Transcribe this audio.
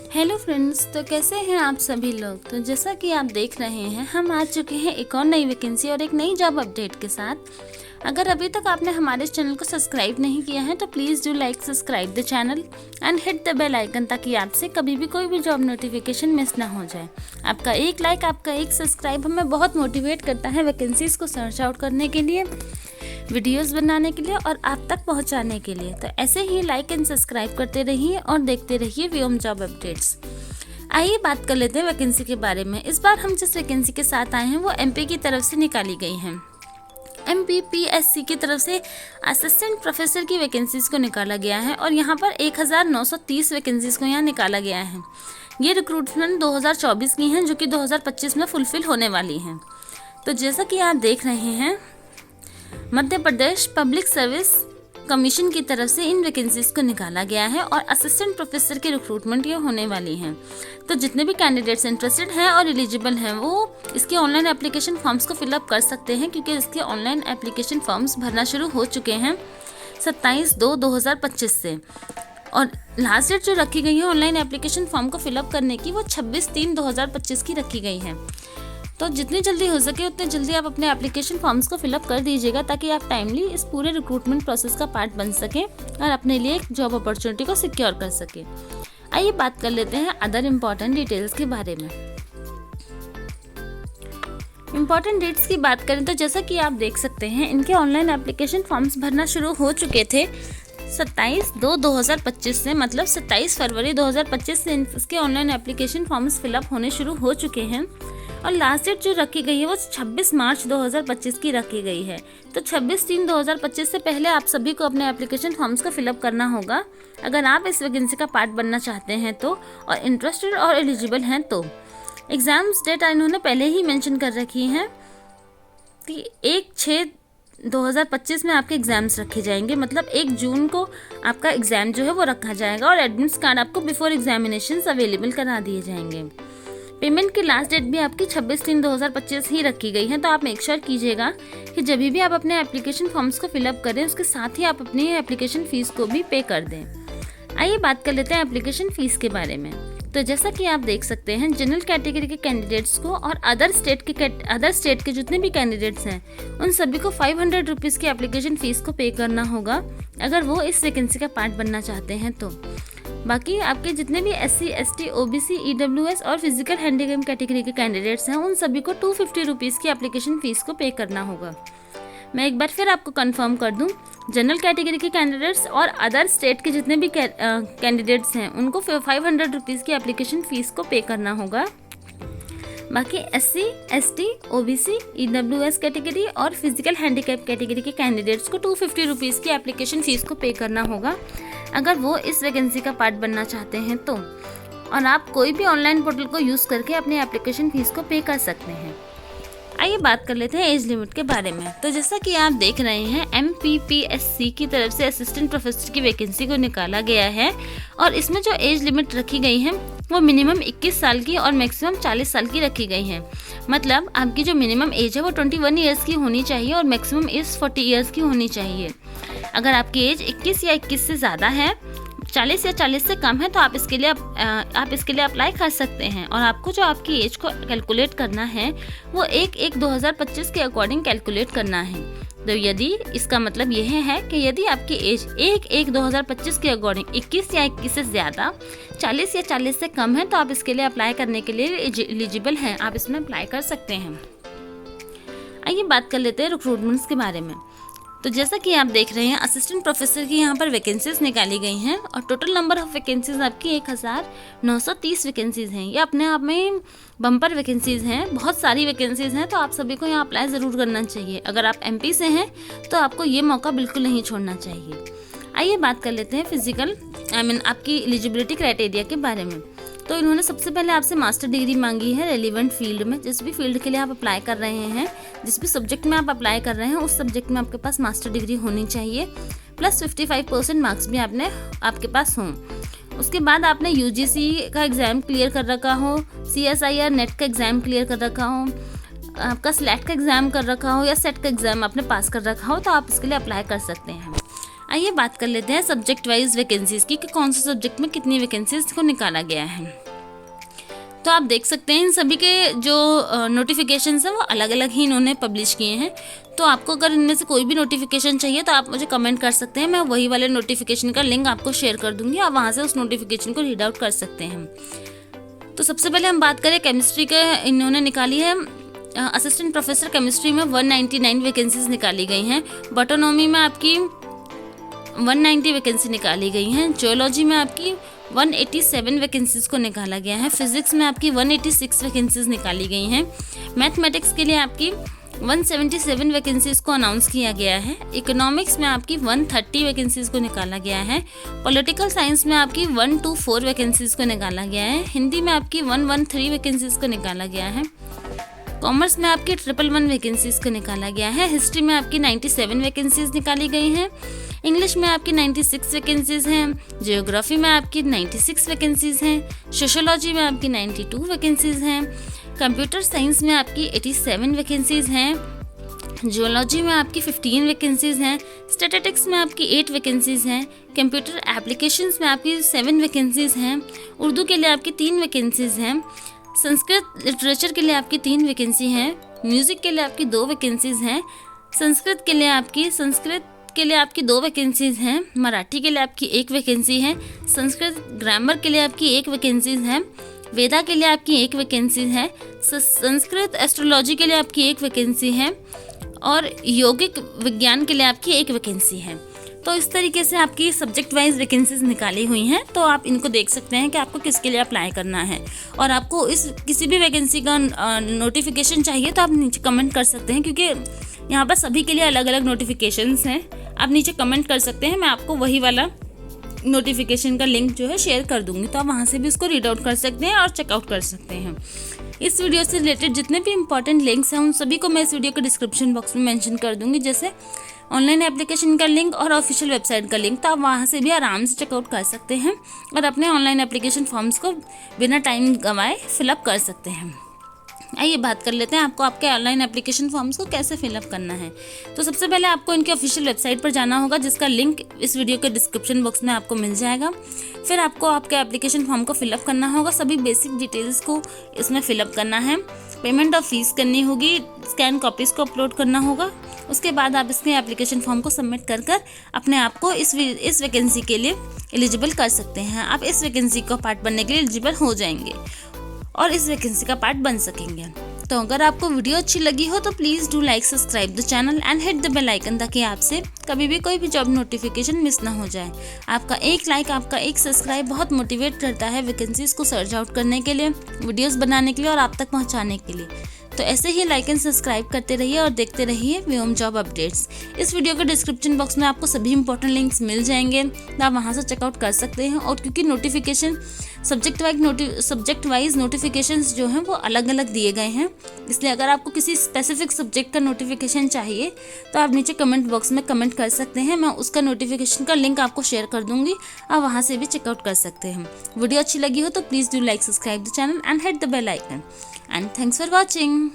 Hello friends, तो कैसे हैं आप सभी लोग। तो जैसा कि आप देख रहे हैं, हम आ चुके हैं एक और नई वैकेंसी और एक नई जॉब अपडेट के साथ। अगर अभी तक आपने हमारे चैनल को सब्सक्राइब नहीं किया है तो please do like subscribe the channel and hit the bell icon, ताकि आपसे कभी भी कोई भी जॉब नोटिफिकेशन मिस ना हो जाए। आपका एक लाइक, आपका एक सब्सक्राइब हमें बहुत मोटिवेट करता है वैकेंसीज़ को सर्च आउट करने के लिए, वीडियोस बनाने के लिए और आप तक पहुंचाने के लिए। तो ऐसे ही लाइक एंड सब्सक्राइब करते रहिए और देखते रहिए व्योम जॉब अपडेट्स। आइए बात कर लेते हैं वैकेंसी के बारे में। इस बार हम जिस वैकेंसी के साथ आए हैं वो एमपी की तरफ से निकाली गई हैं। MPPSC की तरफ से असिस्टेंट प्रोफेसर की वैकेंसीज़ को निकाला गया है और यहाँ पर 1930 वैकेंसीज़ को यहाँ निकाला गया है। ये रिक्रूटमेंट 2024 की हैं, जो कि 2025 में फुलफिल होने वाली हैं। तो जैसा कि आप देख रहे हैं, Madhya Pradesh public service commission की तरफ से इन वैकेंसीज़ को निकाला गया है और असिस्टेंट प्रोफेसर की रिक्रूटमेंट ये होने वाली हैं। तो जितने भी कैंडिडेट्स इंटरेस्टेड हैं और एलिजिबल हैं वो इसके ऑनलाइन एप्लीकेशन फॉर्म्स को फिलअप कर सकते हैं, क्योंकि इसके ऑनलाइन एप्लीकेशन फॉर्म्स भरना शुरू हो चुके हैं 27/2/2025 से। और लास्ट डेट जो रखी गई है ऑनलाइन एप्लीकेशन फॉर्म को फिलअप करने की, वो 26/3/2025 की रखी गई है। तो जितनी जल्दी हो सके उतने जल्दी आप अपने एप्लीकेशन फॉर्म्स को फिलअप कर दीजिएगा, ताकि आप टाइमली इस पूरे रिक्रूटमेंट प्रोसेस का पार्ट बन सकें और अपने लिए एक जॉब अपॉर्चुनिटी को सिक्योर कर सकें। आइए बात कर लेते हैं अदर इम्पॉर्टेंट डिटेल्स के बारे में। इम्पॉर्टेंट डेट्स की बात करें तो जैसा कि आप देख सकते हैं, इनके ऑनलाइन एप्लीकेशन फॉर्म्स भरना शुरू हो चुके थे 27/2/2025 से, मतलब 27 फरवरी 2025 से इसके ऑनलाइन एप्लीकेशन फॉर्म्स फिलअप होने शुरू हो चुके हैं। और लास्ट डेट जो रखी गई है वो 26 मार्च 2025 की रखी गई है। तो 26/3/2025 से पहले आप सभी को अपने एप्लीकेशन फॉर्म्स को फिलअप करना होगा, अगर आप इस वैकेंसी का पार्ट बनना चाहते हैं तो, और इंटरेस्टेड और एलिजिबल हैं तो। एग्ज़ाम्स डेट इन्होंने पहले ही मेंशन कर रखी हैं कि 1/6/2025 में आपके एग्ज़ाम्स रखे जाएंगे, मतलब 1 जून को आपका एग्ज़ाम जो है वो रखा जाएगा और एडमिट्स कार्ड आपको बिफोर एग्जामिनेशन अवेलेबल करा दिए जाएंगे। पेमेंट की लास्ट डेट भी आपकी 26/3/2025 ही रखी गई है। तो आप मेक श्योर कीजिएगा कि जब भी आप अपने एप्लीकेशन फॉर्म्स को फिलअप करें उसके साथ ही आप अपनी एप्लीकेशन फ़ीस को भी पे कर दें। आइए बात कर लेते हैं एप्लीकेशन फ़ीस के बारे में। तो जैसा कि आप देख सकते हैं, जनरल कैटेगरी के कैंडिडेट्स को और अदर स्टेट के जितने भी कैंडिडेट्स हैं उन सभी को 500 रुपीज़ की एप्लीकेशन फ़ीस को पे करना होगा, अगर वो इस वैकेंसी का पार्ट बनना चाहते हैं तो। बाकी आपके जितने भी SC, ST, OBC, EWS और फिजिकल हैंडीकैप कैटेगरी के कैंडिडेट्स हैं उन सभी को 250 रुपीज़ की एप्लीकेशन फ़ीस को पे करना होगा। मैं एक बार फिर आपको कंफर्म कर दूं, जनरल कैटेगरी के कैंडिडेट्स और अदर स्टेट के जितने भी कैंडिडेट्स हैं उनको 500 रुपीज़ की एप्लीकेशन फ़ीस को पे करना होगा। बाकी SC, ST, OBC, EWS category और फिजिकल हैंडीकैप कैटेगरी के कैंडिडेट्स को 250 रुपीज़ की एप्लीकेशन फ़ीस को पे करना होगा, अगर वो इस वैकेंसी का पार्ट बनना चाहते हैं तो। और आप कोई भी ऑनलाइन पोर्टल को यूज़ करके अपनी एप्लीकेशन फ़ीस को पे कर सकते हैं। आइए बात कर लेते हैं एज लिमिट के बारे में। तो जैसा कि आप देख रहे हैं, MPPSC की तरफ से असिस्टेंट प्रोफेसर की वैकेंसी को निकाला गया है और इसमें जो एज लिमिट रखी गई है वो मिनिमम 21 साल की और मैक्सिमम 40 साल की रखी गई है। मतलब आपकी जो मिनिमम एज है वो 21 ईयर्स की होनी चाहिए और मैक्सिमम एज 40 ईयर्स की होनी चाहिए। अगर आपकी एज 21 या 21 से ज़्यादा है, 40 या 40 से कम है, तो आप इसके लिए अप्लाई कर सकते हैं। और आपको जो आपकी एज को कैलकुलेट करना है वो 1/1/2025 के अकॉर्डिंग कैलकुलेट करना है। तो यदि इसका मतलब यह है कि यदि आपकी एज 1/1/2025 के अकॉर्डिंग 21 या 21 से ज़्यादा, 40 या 40 से कम है, तो आप इसके लिए अप्लाई करने के लिए एलिजिबल हैं, आप इसमें अप्लाई कर सकते हैं। आइए बात कर लेते हैं रिक्रूटमेंट्स के बारे में। तो जैसा कि आप देख रहे हैं, असिस्टेंट प्रोफेसर की यहाँ पर वैकेंसीज निकाली गई हैं और टोटल नंबर ऑफ वैकेंसीज आपकी 1930 वैकेंसीज हैं। ये अपने आप में बम्पर वैकेंसीज हैं, बहुत सारी वैकेंसीज हैं, तो आप सभी को यहाँ अप्लाई ज़रूर करना चाहिए। अगर आप MP से हैं तो आपको ये मौका बिल्कुल नहीं छोड़ना चाहिए। आइए बात कर लेते हैं आपकी एलिजिबिलिटी क्राइटेरिया के बारे में। तो इन्होंने सबसे पहले आपसे मास्टर डिग्री मांगी है रेलिवेंट फील्ड में। जिस भी फील्ड के लिए आप अप्लाई कर रहे हैं, जिस भी सब्जेक्ट में आप अप्लाई कर रहे हैं, उस सब्जेक्ट में आपके पास मास्टर डिग्री होनी चाहिए, प्लस 55% मार्क्स भी आपके पास हों। उसके बाद आपने UGC का एग्ज़ाम क्लियर कर रखा हो, CSIR नेट का एग्ज़ाम क्लियर कर रखा हो, आपका SLAT का एग्ज़ाम कर रखा हो या सेट का एग्ज़ाम आपने पास कर रखा हो, तो आप इसके लिए अप्लाई कर सकते हैं। आइए बात कर लेते हैं सब्जेक्ट वाइज वैकेंसीज़ की कि कौन से सब्जेक्ट में कितनी वैकेंसीज़ को निकाला गया है। तो आप देख सकते हैं इन सभी के जो नोटिफिकेशंस हैं वो अलग अलग ही इन्होंने पब्लिश किए हैं। तो आपको अगर इनमें से कोई भी नोटिफिकेशन चाहिए तो आप मुझे कमेंट कर सकते हैं, मैं वही वाले नोटिफिकेशन का लिंक आपको शेयर कर दूंगी, आप वहाँ से उस नोटिफिकेशन को रीड आउट कर सकते हैं। तो सबसे पहले हम बात करें केमिस्ट्री के, इन्होंने निकाली है असिस्टेंट प्रोफेसर केमिस्ट्री में 199 वैकेंसीज निकाली गई हैं। बॉटोनॉमी में आपकी 190 वैकेंसी निकाली गई हैं। जियोलॉजी में आपकी 187 वैकेंसीज को निकाला गया है। फिजिक्स में आपकी 186 वैकेंसीज निकाली गई हैं। मैथमेटिक्स के लिए आपकी 177 वैकेंसीज को अनाउंस किया गया है। इकोनॉमिक्स में आपकी 130 वैकेंसीज को निकाला गया है। पॉलिटिकल साइंस में आपकी 124 वैकेंसीज को निकाला गया है। हिंदी में आपकी 113 वैकेंसीज को निकाला गया है। कॉमर्स में आपकी 111 वैकेंसीज को निकाला गया है। हिस्ट्री में आपकी 97 वैकेंसीज निकाली गई हैं। इंग्लिश में आपकी 96 वैकेंसीज हैं। जियोग्राफी में आपकी 96 वैकेंसीज हैं। सोशियोलॉजी में आपकी 92 वैकेंसीज हैं। कंप्यूटर साइंस में आपकी 87 वैकेंसीज हैं। जियोलॉजी में आपकी 15 वैकेंसीज हैं। स्टैटिस्टिक्स में आपकी 8 वैकेंसीज हैं। कंप्यूटर एप्लीकेशंस में आपकी 7 वैकेंसीज हैं। उर्दू के लिए आपकी 3 वैकेंसीज हैं। संस्कृत लिटरेचर के लिए आपकी 3 वैकेंसी हैं। म्यूज़िक के लिए आपकी 2 वैकेंसीज हैं। संस्कृत के लिए आपकी 2 वैकेंसीज हैं। मराठी के लिए आपकी 1 वैकेंसी है। संस्कृत ग्रामर के लिए आपकी 1 वैकेंसीज है। वेदा के लिए आपकी 1 वैकेंसी है। संस्कृत एस्ट्रोलॉजी के लिए आपकी 1 वैकेंसी है और यौगिक विज्ञान के लिए आपकी 1 वैकेंसी है। तो इस तरीके से आपकी सब्जेक्ट वाइज वैकेंसीज निकाली हुई हैं। तो आप इनको देख सकते हैं कि आपको किसके लिए अप्लाई करना है, और आपको इस किसी भी वैकेंसी का नोटिफिकेशन चाहिए तो आप नीचे कमेंट कर सकते हैं, क्योंकि यहाँ पर सभी के लिए अलग अलग नोटिफिकेशंस हैं। आप नीचे कमेंट कर सकते हैं, मैं आपको वही वाला नोटिफिकेशन का लिंक जो है शेयर कर दूंगी, तो आप वहाँ से भी उसको रीड आउट कर सकते हैं और चेकआउट कर सकते हैं। इस वीडियो से रिलेटेड जितने भी इंपॉर्टेंट लिंक्स हैं उन सभी को मैं इस वीडियो के डिस्क्रिप्शन बॉक्स में मेंशन कर दूंगी, जैसे ऑनलाइन एप्लीकेशन का लिंक और ऑफिशियल वेबसाइट का लिंक। तो आप वहाँ से भी आराम से चेकआउट कर सकते हैं और अपने ऑनलाइन एप्लीकेशन फॉर्म्स को बिना टाइम गंवाए फिलअप कर सकते हैं। आइए बात कर लेते हैं आपको आपके ऑनलाइन एप्लीकेशन फॉर्म्स को कैसे फिलअप करना है। तो सबसे पहले आपको इनके ऑफिशियल वेबसाइट पर जाना होगा, जिसका लिंक इस वीडियो के डिस्क्रिप्शन बॉक्स में आपको मिल जाएगा। फिर आपको आपके एप्लीकेशन फॉर्म को फिलअप करना होगा, सभी बेसिक डिटेल्स को इसमें फिलअप करना है। पेमेंट ऑफ फीस करनी होगी, स्कैन कॉपीज़ को अपलोड करना होगा। उसके बाद आप इसके एप्लीकेशन फॉर्म को सबमिट कर अपने आप को इस वैकेंसी के लिए एलिजिबल कर सकते हैं। आप इस वैकेंसी का पार्ट बनने के लिए एलिजिबल हो जाएंगे और इस वैकेंसी का पार्ट बन सकेंगे। तो अगर आपको वीडियो अच्छी लगी हो तो please do like subscribe the channel and hit the bell icon, ताकि आपसे कभी भी कोई भी जॉब नोटिफिकेशन मिस ना हो जाए। आपका एक लाइक, आपका एक सब्सक्राइब बहुत मोटिवेट करता है वैकेंसीज को सर्च आउट करने के लिए, वीडियोस बनाने के लिए और आप तक पहुंचाने के लिए। तो ऐसे ही लाइक एंड सब्सक्राइब करते रहिए और देखते रहिए व्योम जॉब अपडेट्स। इस वीडियो के डिस्क्रिप्शन बॉक्स में आपको सभी इंपॉर्टेंट लिंक्स मिल जाएंगे, तो आप वहाँ से चेकआउट कर सकते हैं। और क्योंकि नोटिफिकेशन सब्जेक्ट वाइज नोटिफिकेशंस जो हैं वो अलग अलग दिए गए हैं, इसलिए अगर आपको किसी स्पेसिफिक सब्जेक्ट का नोटिफिकेशन चाहिए तो आप नीचे कमेंट बॉक्स में कमेंट कर सकते हैं, मैं उसका नोटिफिकेशन का लिंक आपको शेयर कर दूंगी, आप वहाँ से भी चेकआउट कर सकते हैं। वीडियो अच्छी लगी हो तो please do like subscribe the channel and hit the bell icon, and thanks for watching.